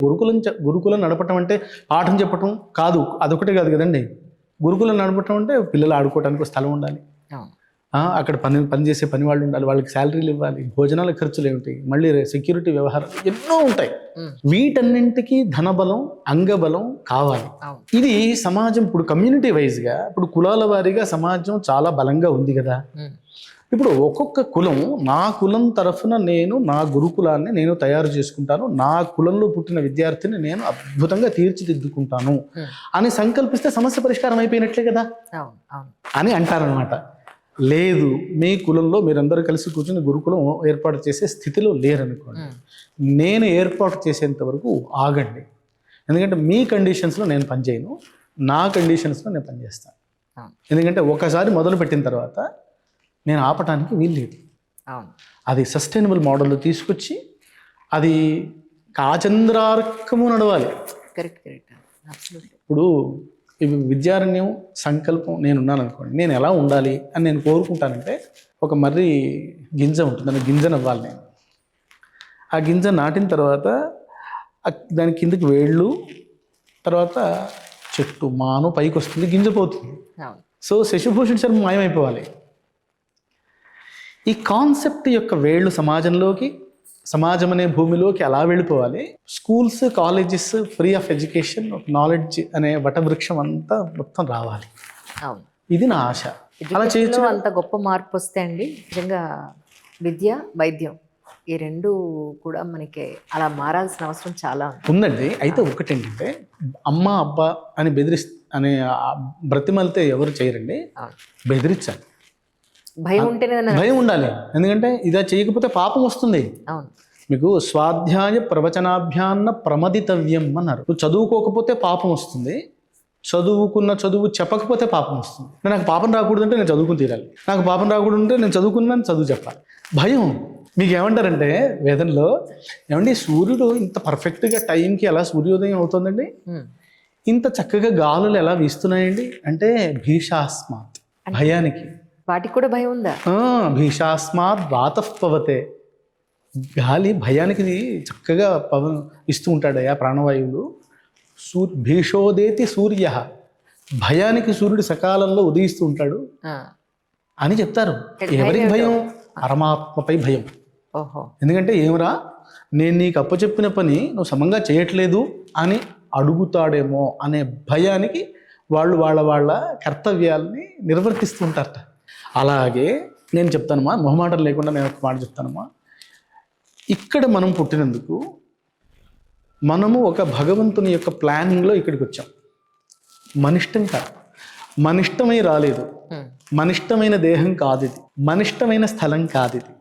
గురుకులం నడపటం అంటే పాఠం చెప్పటం కాదు, అదొకటే కాదు కదండి. గురుకులం నడపటం అంటే పిల్లలు ఆడుకోవడానికి ఒక స్థలం ఉండాలి, అక్కడ పని చేసే పని వాళ్ళు ఉండాలి, వాళ్ళకి శాలరీలు ఇవ్వాలి, భోజనాల ఖర్చులు ఏమిటి, మళ్ళీ సెక్యూరిటీ వ్యవహారం ఎన్నో ఉంటాయి. వీటన్నింటికి ధనబలం అంగబలం కావాలి. ఇది సమాజం ఇప్పుడు కమ్యూనిటీ వైజ్గా, ఇప్పుడు కులాల వారీగా సమాజం చాలా బలంగా ఉంది కదా. ఇప్పుడు ఒక్కొక్క కులం, నా కులం తరఫున నేను నా గురుకులాన్ని నేను తయారు చేసుకుంటాను, నా కులంలో పుట్టిన విద్యార్థిని నేను అద్భుతంగా తీర్చిదిద్దుకుంటాను అని సంకల్పిస్తే సమస్య పరిష్కారం అయిపోయినట్లే కదా అని అంటారనమాట. లేదు, మీ కులంలో మీరందరూ కలిసి కూర్చొని గురుకులం ఏర్పాటు చేసే స్థితిలో లేరనుకోండి, నేను ఏర్పాటు చేసేంత వరకు ఆగండి. ఎందుకంటే మీ కండిషన్స్లో నేను పనిచేయను, నా కండిషన్స్లో నేను పనిచేస్తాను. ఎందుకంటే ఒకసారి మొదలు పెట్టిన తర్వాత నేను ఆపటానికి వీల్లేదు. అది సస్టైనబుల్ మోడల్లో తీసుకొచ్చి అది కాచంద్రార్కము నడవాలి. ఇప్పుడు ఇవి విద్యారణ్యం సంకల్పం నేనున్నాను అనుకోండి, నేను ఎలా ఉండాలి అని నేను కోరుకుంటానంటే, ఒక మర్రి గింజ ఉంటుంది, దాన్ని గింజనవ్వాలి నేను. ఆ గింజ నాటిన తర్వాత దాని కిందకి వేళ్ళు, తర్వాత చెట్టు మాను పైకి వస్తుంది, గింజ పోతుంది. సో శశిభూషణ్ శర్మ మాయమైపోవాలి. ఈ కాన్సెప్ట్ యొక్క వేళ్ళు సమాజం అనే భూమిలోకి అలా వెళ్ళిపోవాలి. Schools, colleges free of education, knowledge అనే వటవృక్షం అంతా మొత్తం రావాలి. ఇది నా ఆశ. అలా చేయొచ్చు. అంత గొప్ప మార్పు వస్తే అండి నిజంగా విద్య, వైద్యం ఈ రెండు కూడా మనకి అలా మారాల్సిన అవసరం చాలా ఉందండి. అయితే ఒకటి ఏంటంటే, అమ్మ అబ్బా అని అనే బ్రతిమలితే ఎవరు చేయరండి, బెదిరించాలి. భయం ఉంటేనే, భయం ఉండాలి. ఎందుకంటే ఇదా చేయకపోతే పాపం వస్తుంది. మీకు స్వాధ్యాయ ప్రవచనాభ్యాన్న ప్రమదితవ్యం అన్నారు. నువ్వు చదువుకోకపోతే పాపం వస్తుంది, చదువు చెప్పకపోతే పాపం వస్తుంది. నాకు పాపం రాకూడదంటే నేను చదువుకుని తీరాలి, నాకు పాపం రాకూడదంటే నేను చదువుకున్నాను చదువు చెప్పాలి. భయం. మీకు ఏమంటారంటే వేదంలో, ఏమండి సూర్యుడు ఇంత పర్ఫెక్ట్గా టైంకి ఎలా సూర్యోదయం అవుతుందండి, ఇంత చక్కగా గాలులు ఎలా వీస్తున్నాయండి అంటే భీషాస్మాత్, భయానికి. వాటికి కూడా భయం ఉందా? భీషాస్మాత్ వాతఃపవతే, గాలి భయానికి చక్కగా పవన్ ఇస్తూ ఉంటాడయా ప్రాణవాయువులు. భీషోదేతి సూర్య, భయానికి సూర్యుడు సకాలంలో ఉదయిస్తూ ఉంటాడు అని చెప్తారు. ఎవరికి భయం? పరమాత్మపై భయం. ఎందుకంటే ఏమరా, నేను నీకు అప్పచెప్పిన పని నువ్వు సమంగా చేయట్లేదు అని అడుగుతాడేమో అనే భయానికి వాళ్ళు వాళ్ళ కర్తవ్యాలని నిర్వర్తిస్తూ ఉంటారట. అలాగే నేను చెప్తానమ్మా, మొహమాటం లేకుండా నేను ఒక మాట చెప్తానమ్మా. ఇక్కడ మనం పుట్టినందుకు మనము ఒక భగవంతుని యొక్క ప్లానింగ్లో ఇక్కడికి వచ్చాం. మనిష్టం కాదు, మనిష్టమై రాలేదు, మనిష్టమైన దేహం కాదు ఇది, మనిష్టమైన స్థలం కాదు ఇది.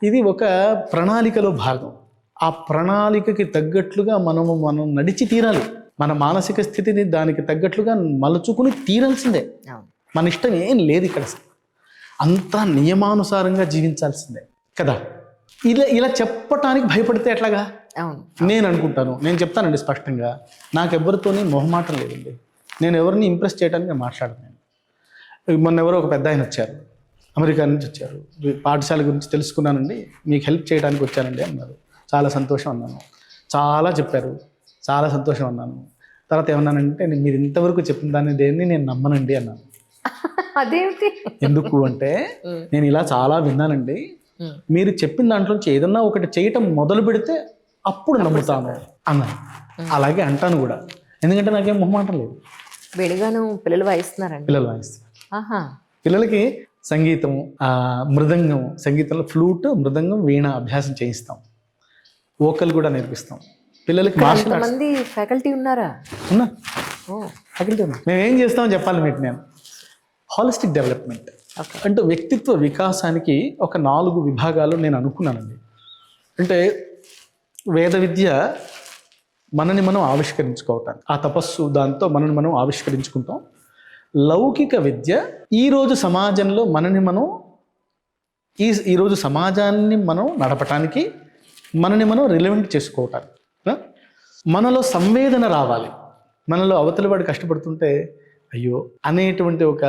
ఇది ఒక ప్రణాళికలో భాగం. ఆ ప్రణాళికకి తగ్గట్లుగా మనం నడిచి తీరాలి. మన మానసిక స్థితిని దానికి తగ్గట్లుగా మలుచుకుని తీరాల్సిందే. మన ఇష్టం ఏం లేదు ఇక్కడ, అంతా నియమానుసారంగా జీవించాల్సిందే కదా. ఇలా చెప్పటానికి భయపడితే ఎట్లాగా? నేను అనుకుంటాను, నేను చెప్తానండి స్పష్టంగా, నాకెవరితోని మొహమాటం లేదండి. నేను ఎవరిని ఇంప్రెస్ చేయడానికి నేను మాట్లాడను. మొన్న ఎవరో ఒక పెద్ద ఆయన వచ్చారు, అమెరికా నుంచి వచ్చారు, పాఠశాల గురించి తెలుసుకున్నానండి, మీకు హెల్ప్ చేయడానికి వచ్చానండి అన్నారు. చాలా సంతోషం అన్నాను. చాలా చెప్పారు, చాలా సంతోషం అన్నాను. తర్వాత ఏమన్నానంటే, మీరు ఇంతవరకు చెప్పిన దాన్ని దేన్ని నేను నమ్మనండి అన్నాను. అదేంటి? ఎందుకు అంటే, నేను ఇలా చాలా విన్నానండి, మీరు చెప్పిన దాంట్లోంచి ఏదన్నా ఒకటి చేయటం మొదలు పెడితే అప్పుడు నమ్ముతాను అన్నాను. అలాగే అంటాను కూడా, ఎందుకంటే నాకేం మొహమాటం లేదు. విడిగాను పిల్లలు వాయిస్తున్నారండి? పిల్లలు వాయిస్తారు. పిల్లలకి సంగీతం, మృదంగం, సంగీతంలో ఫ్లూట్, మృదంగం, వీణ అభ్యాసం చేయిస్తాం. వోకల్ కూడా నేర్పిస్తాం పిల్లలకి. మంది ఫ్యాకల్టీ ఉన్నారా? ఉన్నా, ఫ్యాకల్టీ ఉన్నా. మేము ఏం చేస్తామని చెప్పాలి మీకు. నేను హాలిస్టిక్ డెవలప్మెంట్ అంటే వ్యక్తిత్వ వికాసానికి ఒక 4 విభాగాలు నేను అనుకున్నానండి. అంటే వేద విద్య మనని మనం ఆవిష్కరించుకోవటానికి, ఆ తపస్సు దాంతో మనని మనం ఆవిష్కరించుకుంటాం. లౌకిక విద్య ఈరోజు సమాజంలో మనని మనం ఈరోజు సమాజాన్ని మనం నడపటానికి, మనని మనం రిలవెంట్ చేసుకోవటానికి. మనలో సంవేదన రావాలి. మనలో అవతలి వాడు కష్టపడుతుంటే అయ్యో అనేటువంటి ఒక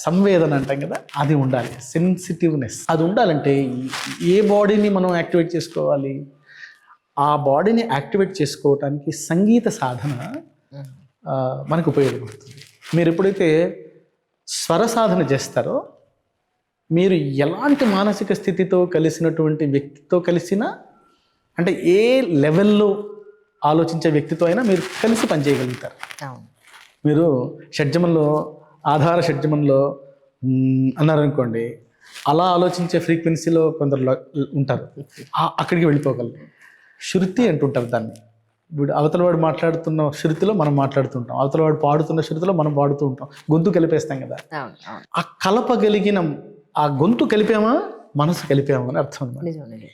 సంవేదన అంటాం కదా, అది ఉండాలి. సెన్సిటివ్నెస్ అది ఉండాలంటే ఏ బాడీని మనం యాక్టివేట్ చేసుకోవాలి? ఆ బాడీని యాక్టివేట్ చేసుకోవటానికి సంగీత సాధన మనకు ఉపయోగపడుతుంది. మీరు ఎప్పుడైతే స్వర సాధన చేస్తారో మీరు ఎలాంటి మానసిక స్థితితో కలిసినటువంటి వ్యక్తితో కలిసినా, అంటే ఏ లెవెల్లో ఆలోచించే వ్యక్తితో అయినా మీరు కలిసి పనిచేయగలుగుతారు. మీరు షడ్జమంలో ఆధార షడ్జమంలో అన్నారనుకోండి, అలా ఆలోచించే ఫ్రీక్వెన్సీలో కొందరు ఉంటారు, అక్కడికి వెళ్ళిపోగలరు. శృతి అంటుంటారు దాన్ని. ఇప్పుడు అవతల వాడు మాట్లాడుతున్న శృతిలో మనం మాట్లాడుతుంటాం, అవతల వాడు పాడుతున్న శృతిలో మనం పాడుతూ ఉంటాం, గొంతు కలిపేస్తాం కదా. ఆ కలపగలిగిన ఆ గొంతు కలిపామా మనసు కలిపామా అని అర్థం అన్నమాట.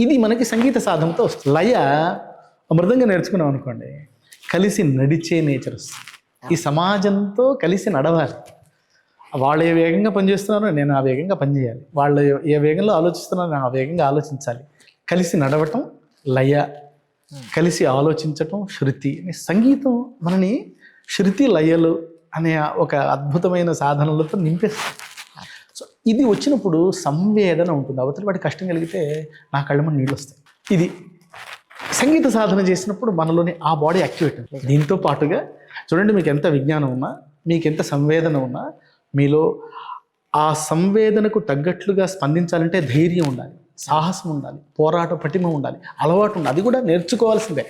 ఇది మనకి సంగీత సాధనతో వస్తుంది. లయ మృదంగా నేర్చుకున్నాం అనుకోండి, కలిసి నడిచే నేచర్ వస్తుంది. ఈ సమాజంతో కలిసి నడవాలి. వాళ్ళు ఏ వేగంగా పనిచేస్తున్నారో నేను ఆ వేగంగా పనిచేయాలి, వాళ్ళు ఏ వేగంలో ఆలోచిస్తున్నారో నేను ఆ వేగంగా ఆలోచించాలి. కలిసి నడవటం లయ, కలిసి ఆలోచించటం శృతి. సంగీతం మనని శృతి లయలు అనే ఒక అద్భుతమైన సాధనలతో నింపేస్తుంది. సో ఇది వచ్చినప్పుడు సంవేదన ఉంటుంది. అవతల వాడి కష్టం కలిగితే నా కళ్ళమ నీళ్ళు వస్తాయి. ఇది సంగీత సాధన చేసినప్పుడు మనలోని ఆ బాడీ యాక్టివేట్ ఉంటుంది. దీంతో పాటుగా చూడండి, మీకు ఎంత విజ్ఞానం ఉన్నా, మీకు ఎంత సంవేదన ఉన్నా, మీలో ఆ సంవేదనకు తగ్గట్లుగా స్పందించాలంటే ధైర్యం ఉండాలి, సాహసం ఉండాలి, పోరాట పటిమ ఉండాలి, అలవాటు ఉండాలి. అది కూడా నేర్చుకోవాల్సిందే.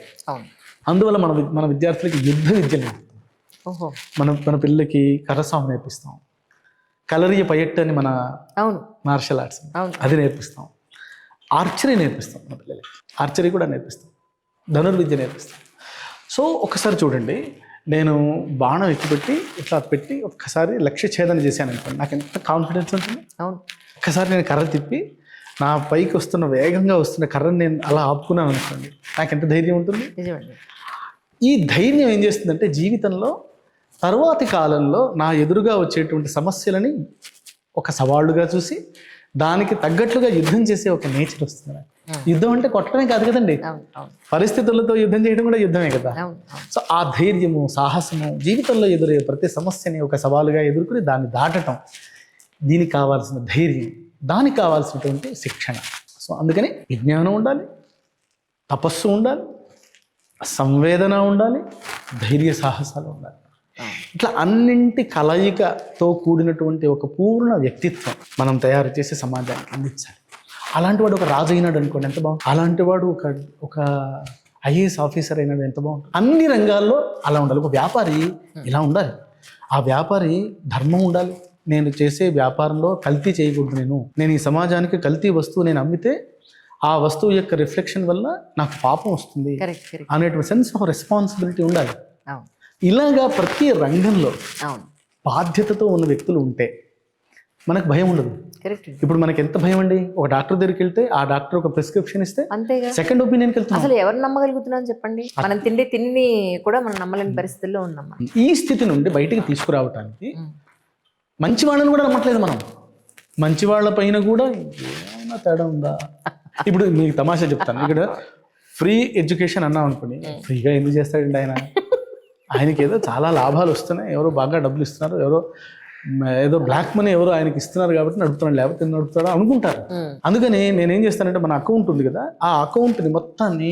అందువల్ల మన విద్యార్థులకి యుద్ధ విద్య నేర్పుతాం. మన పిల్లలకి కర్రసాము నేర్పిస్తాం, కలరియ పయట్టు అని మన మార్షల్ ఆర్ట్స్ అది నేర్పిస్తాం, ఆర్చరీ నేర్పిస్తాం మన పిల్లలకి, ఆర్చరీ కూడా నేర్పిస్తాం, ధనుర్విద్య నేర్పిస్తాం. సో ఒకసారి చూడండి, నేను బాణం ఎత్తిపెట్టి ఇట్లా పెట్టి ఒక్కసారి లక్ష్య ఛేదన చేశాను అనుకోండి, నాకు ఎంత కాన్ఫిడెన్స్ ఉంటుంది. ఒక్కసారి నేను కర్ర తిప్పి నా పైకి వస్తున్న వేగంగా వస్తున్న కర్రని నేను అలా ఆపుకున్నాను అనుకోండి, నాకు ఎంత ధైర్యం ఉంటుంది. ఈ ధైర్యం ఏం చేస్తుందంటే జీవితంలో తరువాతి కాలంలో నా ఎదురుగా వచ్చేటువంటి సమస్యలని ఒక సవాళ్ళుగా చూసి దానికి తగ్గట్లుగా యుద్ధం చేసే ఒక నేచర్ వస్తుంది. యుద్ధం అంటే కొట్టడమే కాదు కదండి, పరిస్థితులతో యుద్ధం చేయడం కూడా యుద్ధమే కదా. సో ఆ ధైర్యము, సాహసము, జీవితంలో ఎదురయ్యే ప్రతి సమస్యని ఒక సవాలుగా ఎదుర్కొని దాన్ని దాటటం, దీనికి కావాల్సిన ధైర్యం, దానికి కావాల్సినటువంటి శిక్షణ. సో అందుకని విజ్ఞానం ఉండాలి, తపస్సు ఉండాలి, సంవేదన ఉండాలి, ధైర్య సాహసాలు ఉండాలి. ఇట్లా అన్నింటి కలయికతో కూడినటువంటి ఒక పూర్ణ వ్యక్తిత్వం మనం తయారు చేసి సమాజానికి అందించాలి. అలాంటి వాడు ఒక రాజు అయినాడు అనుకోండి, ఎంత బాగుంటుంది. అలాంటి వాడు ఒక ఐఏఎస్ ఆఫీసర్ అయినాడు, ఎంత బాగుంటుంది. అన్ని రంగాల్లో అలా ఉండాలి. ఒక వ్యాపారి ఇలా ఉండాలి. ఆ వ్యాపారి ధర్మం ఉండాలి. నేను చేసే వ్యాపారంలో కల్తీ చేయకూడదు. నేను ఈ సమాజానికి కల్తీ వస్తువు నేను అమ్మితే ఆ వస్తువు యొక్క రిఫ్లెక్షన్ వల్ల నాకు పాపం వస్తుంది అనేటువంటి సెన్స్ ఆఫ్ రెస్పాన్సిబిలిటీ ఉండాలి. ఇలాగా ప్రతి రంగంలో బాధ్యతతో ఉన్న వ్యక్తులు ఉంటే మనకు భయం ఉండదు. ఇప్పుడు మనకి ఎంత భయం అండి, ఒక డాక్టర్ దగ్గరికి వెళ్తే ఆ డాక్టర్ ఒక ప్రిస్క్రిప్షన్ ఇస్తే సెకండ్ ఒపీనియన్కి వెళ్తాం. అసలు ఎవరు నమ్మగలుగుతున్నాం చెప్పండి? మనం తిండి కూడా మనం నమ్మలేని పరిస్థితుల్లో ఉన్నాం. ఈ స్థితి నుండి బయటికి తీసుకురావటానికి మంచి వాళ్ళని కూడా నమ్మట్లేదు మనం. మంచి వాళ్ళ పైన కూడా ఏమైనా తేడా ఉందా? ఇప్పుడు మీకు తమాషా చెప్తాను. ఇక్కడ ఫ్రీ ఎడ్యుకేషన్ అన్నాం అనుకోండి, ఫ్రీగా ఎందుకు చేస్తాడండి ఆయన? ఆయనకి ఏదో చాలా లాభాలు వస్తున్నాయి, ఎవరో బాగా డబ్బులు ఇస్తున్నారు, ఎవరో ఏదో బ్లాక్ మనీ ఎవరో ఆయనకి ఇస్తున్నారు కాబట్టి నడుపుతున్నాడు, లేకపోతే నడుపుతాడు అనుకుంటారు. అందుకని నేనేం చేస్తానంటే మన అకౌంట్ ఉంది కదా, ఆ అకౌంట్ని మొత్తాన్ని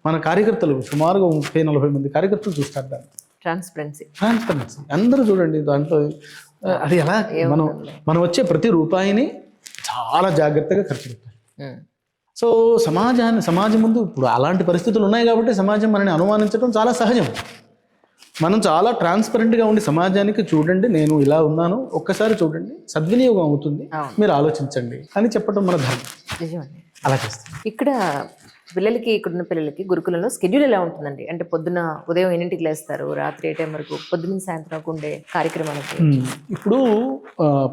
మన కార్యకర్తలు సుమారుగా 30-40 మంది కార్యకర్తలు చూస్తారు. దాన్ని ట్రాన్స్పరెన్సీ అందరూ చూడండి. దాంట్లో అది ఎలా మనం వచ్చే ప్రతి రూపాయిని చాలా జాగ్రత్తగా ఖర్చు పెట్టాలి. సో సమాజం ముందు ఇప్పుడు అలాంటి పరిస్థితులు ఉన్నాయి కాబట్టి సమాజం మనని అనుమానించడం చాలా సహజం. మనం చాలా ట్రాన్స్పరెంట్గా ఉండి సమాజానికి చూడండి నేను ఇలా ఉన్నాను, ఒక్కసారి చూడండి, సద్వినియోగం అవుతుంది, మీరు ఆలోచించండి అని చెప్పడం మన ధర్మం. అలా చేస్తాం. ఇక్కడ ఇక్కడున్న పిల్లలకి గురుకులంలో స్కెడ్యూల్ ఎలా ఉంటుందండి? అంటే ఉదయం ఎన్నింటికి లేస్తారు, రాత్రి ఏ టైం వరకు, పొద్దున్న సాయంత్రం ఉండే కార్యక్రమానికి? ఇప్పుడు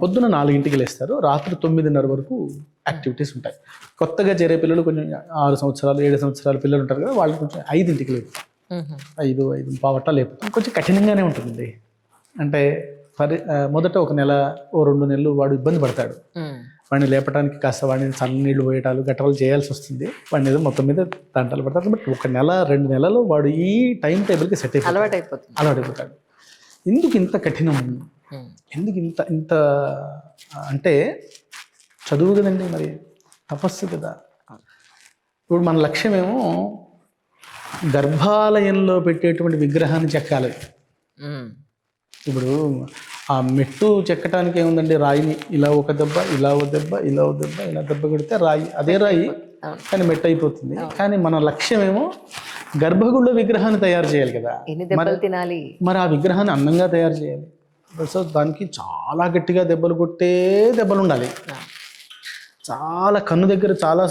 పొద్దున్న 4 లేస్తారు, రాత్రి 9:30 వరకు యాక్టివిటీస్ ఉంటాయి. కొత్తగా చేరే పిల్లలు కొంచెం 6 సంవత్సరాలు 7 సంవత్సరాల పిల్లలు ఉంటారు కదా, వాళ్ళు కొంచెం 5 లేపుతాం. 5:05 లేపుతాం. కొంచెం కఠినంగానే ఉంటుందండి. అంటే మొదట 1 నెల 2 నెలలు వాడు ఇబ్బంది పడతాడు. వాడిని లేపడానికి కాస్త వాడిని చల్లనీళ్ళు పోయటాలు గట్రాలు చేయాల్సి వస్తుంది. వాడిని ఏదో మొత్తం మీద తంటాలు పడతారు. బట్ 1 నెల 2 నెలలు వాడు ఈ టైం టేబుల్కి సెట్ అలవాటైపోతాడు. ఎందుకు ఇంత కఠినం, ఎందుకు ఇంత అంటే చదువు కదండి, మరి తపస్సు కదా. ఇప్పుడు మన లక్ష్యం ఏమో గర్భాలయంలో పెట్టేటువంటి విగ్రహాన్ని చెక్కాలి. ఉమ్. ఇప్పుడు ఆ మెట్టు చెక్కటానికి ఏముందండి, రాయిని ఇలా ఒక దెబ్బ, ఇలా ఒక దెబ్బ, ఇలా ఒక దెబ్బ, ఇలా దెబ్బ కొడితే రాయి, అదే రాయి, అవును. కానీ మెట్టు అయిపోతుంది. కానీ మన లక్ష్యం ఏమో గర్భగుడిలో విగ్రహాన్ని తయారు చేయాలి కదా. ఎన్ని దెబ్బలు తినాలి? మరి ఆ విగ్రహాన్ని అందంగా తయారు చేయాలి. సో దానికి చాలా గట్టిగా దెబ్బలు కొట్టే దెబ్బలు ఉండాలి. చాలా కన్ను దగ్గర చాలా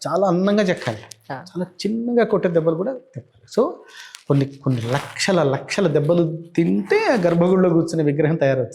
చాలా అందంగా చెక్కాలి. చాలా చిన్నగా కొట్టే దెబ్బలు కూడా తిప్పాలి. సో కొన్ని లక్షల దెబ్బలు తింటే ఆ గర్భగుడిలో కూర్చునే విగ్రహం తయారవుతుంది.